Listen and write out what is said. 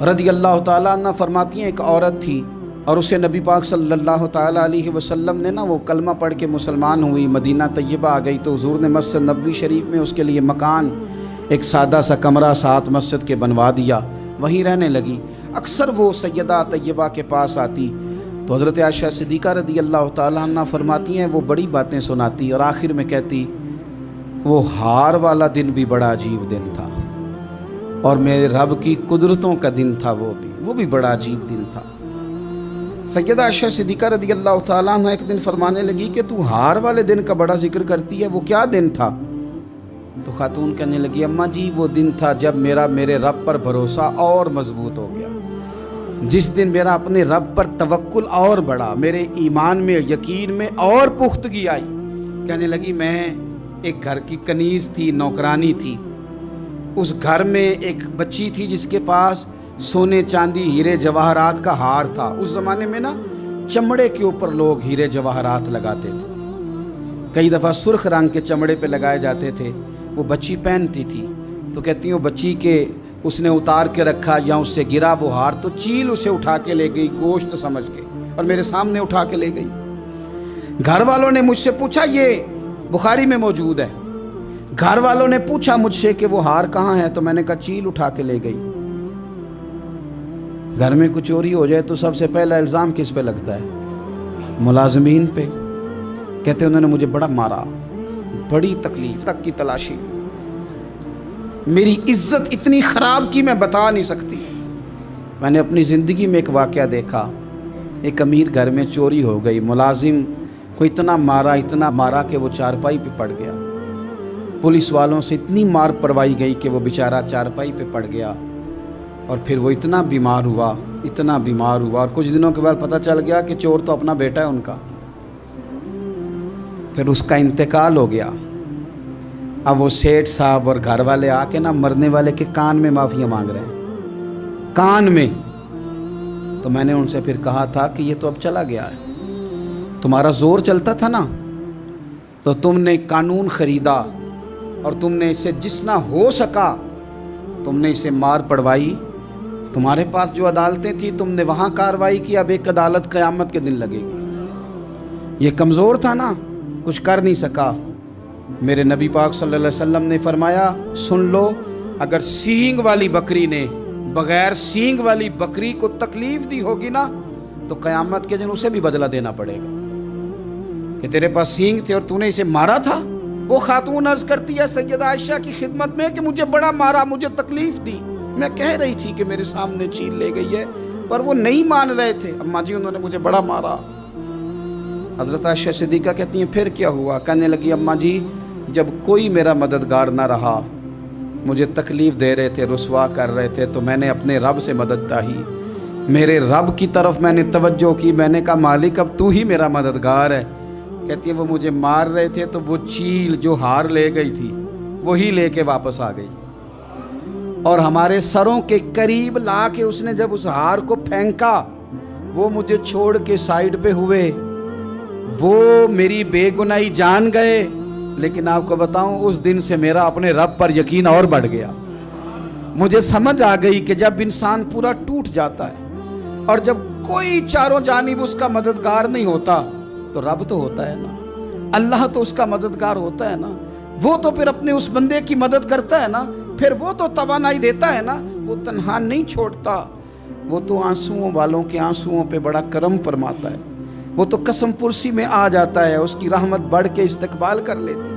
رضی اللہ تعالیٰ عنہ فرماتی ہیں ایک عورت تھی اور اسے نبی پاک صلی اللہ تعالیٰ علیہ وسلم نے وہ کلمہ پڑھ کے مسلمان ہوئی، مدینہ طیبہ آ گئی تو حضور نے مسجد نبوی شریف میں اس کے لیے مکان، ایک سادہ سا کمرہ ساتھ مسجد کے بنوا دیا، وہیں رہنے لگی۔ اکثر وہ سیدہ طیبہ کے پاس آتی تو حضرت عائشہ صدیقہ رضی اللہ تعالیٰ عنہ فرماتی ہیں وہ بڑی باتیں سناتی اور آخر میں کہتی وہ ہار والا دن بھی بڑا عجیب دن تھا اور میرے رب کی قدرتوں کا دن تھا، وہ بھی بڑا عجیب دن تھا۔ سیدہ عائشہ صدیقہ رضی اللہ تعالیٰ عنہ ایک دن فرمانے لگی کہ تو ہار والے دن کا بڑا ذکر کرتی ہے، وہ کیا دن تھا؟ تو خاتون کہنے لگی اماں جی وہ دن تھا جب میرے رب پر بھروسہ اور مضبوط ہو گیا، جس دن میرا اپنے رب پر توکل اور بڑھا، میرے ایمان میں یقین میں اور پختگی آئی۔ کہنے لگی میں ایک گھر کی کنیز تھی، نوکرانی تھی، اس گھر میں ایک بچی تھی جس کے پاس سونے چاندی ہیرے جواہرات کا ہار تھا۔ اس زمانے میں چمڑے کے اوپر لوگ ہیرے جواہرات لگاتے تھے، کئی دفعہ سرخ رنگ کے چمڑے پہ لگائے جاتے تھے، وہ بچی پہنتی تھی تو کہتی ہوں بچی کے اس نے اتار کے رکھا یا اس سے گرا وہ ہار تو چیل اسے اٹھا کے لے گئی گوشت سمجھ کے اور میرے سامنے اٹھا کے لے گئی۔ گھر والوں نے مجھ سے پوچھا، یہ بخاری میں موجود ہے، گھر والوں نے پوچھا مجھ سے کہ وہ ہار کہاں ہے تو میں نے کہا چیل اٹھا کے لے گئی۔ گھر میں کچھ چوری ہو جائے تو سب سے پہلا الزام کس پہ لگتا ہے؟ ملازمین پہ۔ کہتے انہوں نے مجھے بڑا مارا، بڑی تکلیف تک کی تلاشی، میری عزت اتنی خراب کی میں بتا نہیں سکتی۔ میں نے اپنی زندگی میں ایک واقعہ دیکھا، ایک امیر گھر میں چوری ہو گئی، ملازم کو اتنا مارا کہ وہ چارپائی پہ پڑ گیا، پولیس والوں سے اتنی مار پروائی گئی کہ وہ بیچارہ چارپائی پہ پڑ گیا اور پھر وہ اتنا بیمار ہوا اور کچھ دنوں کے بعد پتہ چل گیا کہ چور تو اپنا بیٹا ہے ان کا، پھر اس کا انتقال ہو گیا۔ اب وہ سیٹھ صاحب اور گھر والے آ کے مرنے والے کے کان میں معافیاں مانگ رہے ہیں، کان میں۔ تو میں نے ان سے پھر کہا تھا کہ یہ تو اب چلا گیا ہے، تمہارا زور چلتا تھا تو تم نے قانون خریدا اور تم نے اسے جتنا ہو سکا تم نے اسے مار پڑوائی، تمہارے پاس جو عدالتیں تھیں تم نے وہاں کارروائی کی، اب ایک عدالت قیامت کے دن لگے گی۔ یہ کمزور تھا کچھ کر نہیں سکا۔ میرے نبی پاک صلی اللہ علیہ وسلم نے فرمایا سن لو، اگر سینگ والی بکری نے بغیر سینگ والی بکری کو تکلیف دی ہوگی تو قیامت کے دن اسے بھی بدلہ دینا پڑے گا کہ تیرے پاس سینگ تھے اور تو نے اسے مارا تھا۔ وہ خاتون عرض کرتی ہے سیدہ عائشہ کی خدمت میں کہ مجھے بڑا مارا، مجھے تکلیف دی، میں کہہ رہی تھی کہ میرے سامنے چیل لے گئی ہے پر وہ نہیں مان رہے تھے، اماں جی انہوں نے مجھے بڑا مارا۔ حضرت عائشہ صدیقہ کہتی ہیں پھر کیا ہوا؟ کہنے لگی اماں جی جب کوئی میرا مددگار نہ رہا، مجھے تکلیف دے رہے تھے، رسوا کر رہے تھے، تو میں نے اپنے رب سے مدد چاہی، میرے رب کی طرف میں نے توجہ کی، میں نے کہا مالک اب تو ہی میرا مددگار ہے۔ کہتی ہے وہ مجھے مار رہے تھے تو وہ چیل جو ہار لے گئی تھی وہی لے کے واپس آ گئی اور ہمارے سروں کے قریب لا کے اس نے جب اس ہار کو پھینکا وہ مجھے چھوڑ کے سائیڈ پہ ہوئے، وہ میری بے گناہی جان گئے، لیکن آپ کو بتاؤں اس دن سے میرا اپنے رب پر یقین اور بڑھ گیا۔ مجھے سمجھ آ گئی کہ جب انسان پورا ٹوٹ جاتا ہے اور جب کوئی چاروں جانب اس کا مددگار نہیں ہوتا تو رب تو ہوتا ہے اللہ تو اس کا مددگار ہوتا ہے وہ تو پھر اپنے اس بندے کی مدد کرتا ہے پھر وہ تو توانائی دیتا ہے وہ تنہا نہیں چھوڑتا، وہ تو آنسوؤں والوں کے آنسوؤں پہ بڑا کرم فرماتا ہے، وہ تو قسم پرسی میں آ جاتا ہے، اس کی رحمت بڑھ کے استقبال کر لیتی ہے۔